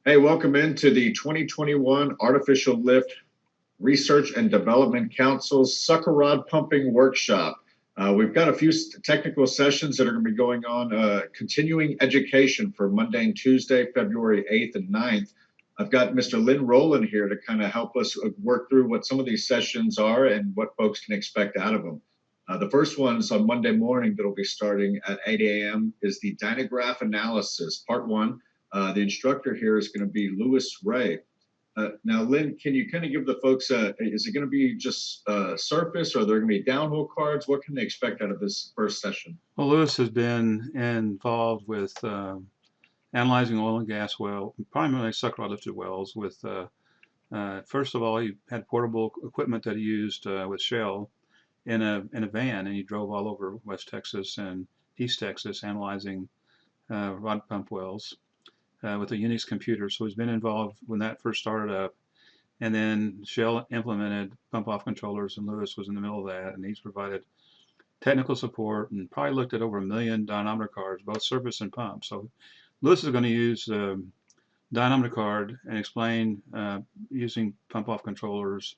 Hey, welcome into the 2021 Artificial Lift Research and Development Council's Sucker Rod Pumping Workshop. We've got a few technical sessions that are going to be going on, continuing education for Monday and Tuesday, February 8th and 9th. I've got Mr. Lynn Rowland here to kind of help us work through what some of these sessions are and what folks can expect out of them. The first one's on Monday morning that'll be starting at 8 a.m. is the dynograph analysis, part one. The instructor here is going to be Lewis Ray. Now, Lynn, can you kind of give the folks, is it going to be just surface, or are there going to be downhole cards? What can they expect out of this first session? Well, Lewis has been involved with analyzing oil and gas well, primarily sucker rod lifted wells. With first of all, he had portable equipment that he used with Shell in a van, and he drove all over West Texas and East Texas analyzing rod pump wells with a Unix computer. So he's been involved when that first started up, and then Shell implemented pump off controllers, and Lewis was in the middle of that, and he's provided technical support and probably looked at over 1 million dynamometer cards, both surface and pump. So Lewis is going to use the dynamometer card and explain using pump off controllers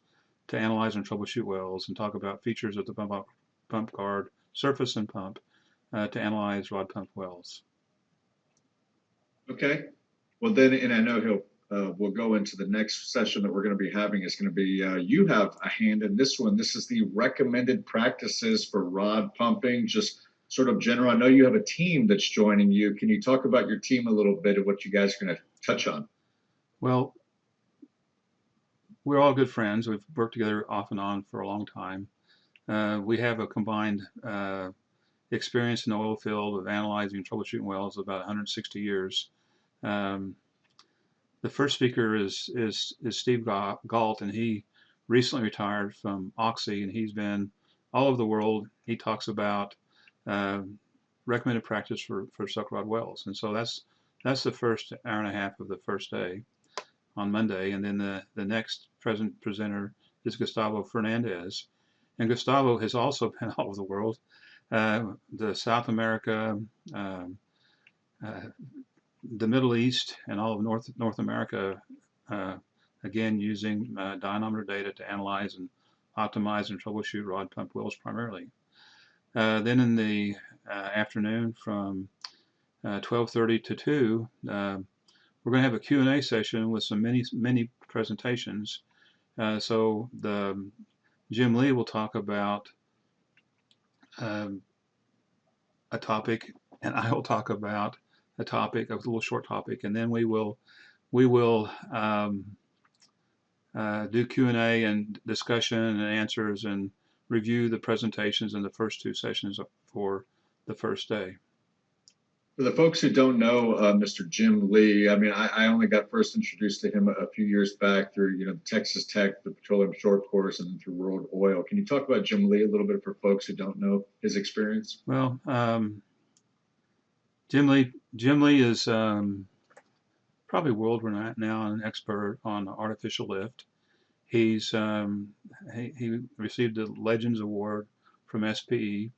to analyze and troubleshoot wells, and talk about features of the pump card, surface and pump, to analyze rod pump wells. Okay. Well, then, and I know we'll go into the next session that we're going to be having is going to be, you have a hand in this one. This is the recommended practices for rod pumping, just sort of general. I know you have a team that's joining you. Can you talk about your team a little bit and what you guys are going to touch on? Well, we're all good friends. We've worked together off and on for a long time. We have a combined experience in the oil field of analyzing and troubleshooting wells of about 160 years. The first speaker is Steve Galt, and he recently retired from Oxy, and he's been all over the world. He talks about recommended practice for sucker rod wells, and so that's the first hour and a half of the first day on Monday. And then the next presenter is Gustavo Fernandez, and Gustavo has also been all over the world, the South America, the Middle East, and all of North America, again using dynamometer data to analyze and optimize and troubleshoot rod pump wells primarily. Then in the afternoon from 12:30 to 2, we're going to have a Q&A session with some many presentations. So Jim Lee will talk about a topic, and I will talk about a topic, a little short topic, and then we will do Q&A and discussion and answers and review the presentations in the first two sessions for the first day. For the folks who don't know Mr. Jim Lee, I mean, I only got first introduced to him a few years back through, Texas Tech, the Petroleum Short Course, and then through World Oil. Can you talk about Jim Lee a little bit for folks who don't know his experience? Well, Jim Lee is probably world renowned now, an expert on artificial lift. He received the Legends Award from SPE.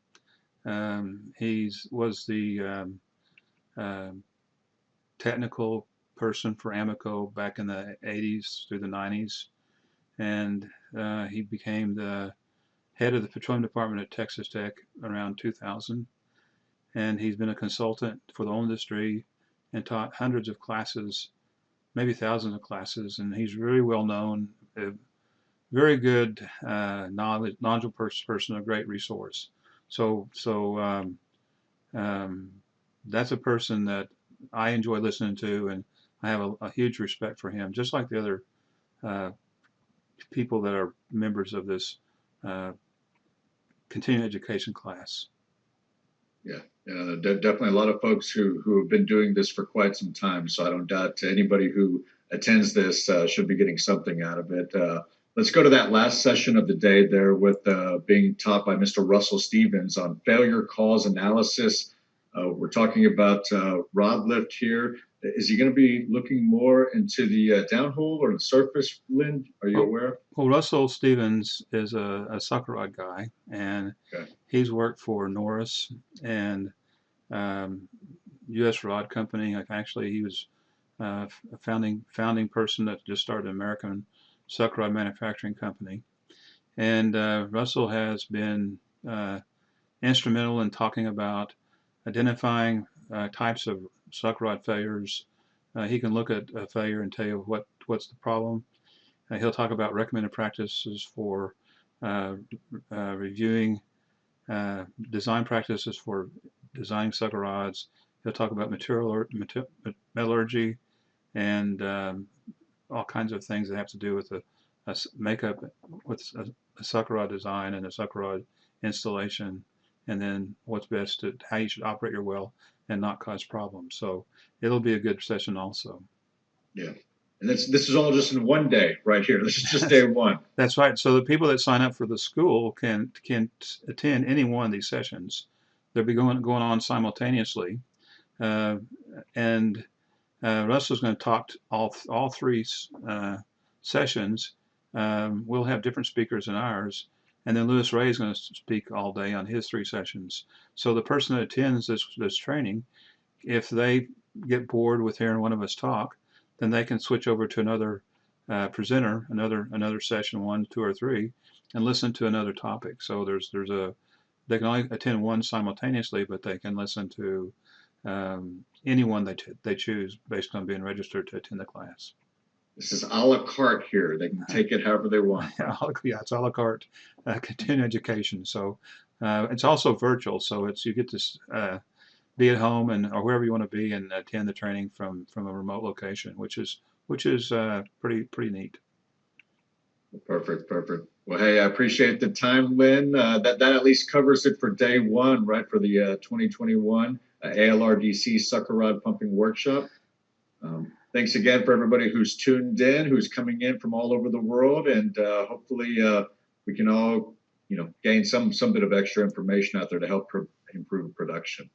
He was the technical person for Amoco back in the 80s through the 90s, and he became the head of the petroleum department at Texas Tech around 2000. And he's been a consultant for the oil industry and taught hundreds of classes, maybe thousands of classes, and he's really well known, very good, knowledgeable person, a great resource. So that's a person that I enjoy listening to, and I have a huge respect for him, just like the other people that are members of this continuing education class. Yeah, definitely a lot of folks who have been doing this for quite some time. So I don't doubt anybody who attends this should be getting something out of it. Let's go to that last session of the day there with being taught by Mr. Russell Stevens on failure cause analysis. We're talking about rod lift here. Is he going to be looking more into the downhole or the surface, Lynn? Are you aware? Well, Russell Stevens is a sucker rod guy, and he's worked for Norris and U.S. Rod Company. Actually, he was a founding person that just started an American sucker rod manufacturing company. And Russell has been instrumental in talking about identifying types of sucker rod failures. He can look at a failure and tell you what's the problem. He'll talk about recommended practices for uh, reviewing design practices for designing sucker rods. He'll talk about metallurgy and all kinds of things that have to do with a makeup with a sucker rod design and a sucker rod installation, and then what's best to how you should operate your well and not cause problems. So it'll be a good session also. Yeah. And this is all just in one day right here. This is just day one. That's right. So the people that sign up for the school can attend any one of these sessions. They'll be going on simultaneously, uh, and Russell's going to talk to all three sessions. We'll have different speakers in ours, and then Lewis Ray is going to speak all day on his three sessions. So the person that attends this training, if they get bored with hearing one of us talk, then they can switch over to another presenter, another session, 1, 2, or 3, and listen to another topic. So they can only attend one simultaneously, but they can listen to anyone they choose based on being registered to attend the class. This is a la carte here. They can take it however they want. Yeah, it's a la carte continuing education. So it's also virtual, so you get to be at home or wherever you want to be and attend the training from a remote location, which is pretty neat. Perfect. Well, hey, I appreciate the time, Lynn. That at least covers it for day one, right, for the 2021 ALRDC Sucker Rod Pumping Workshop. Thanks again for everybody who's tuned in, who's coming in from all over the world, and hopefully we can all, gain some bit of extra information out there to help improve production.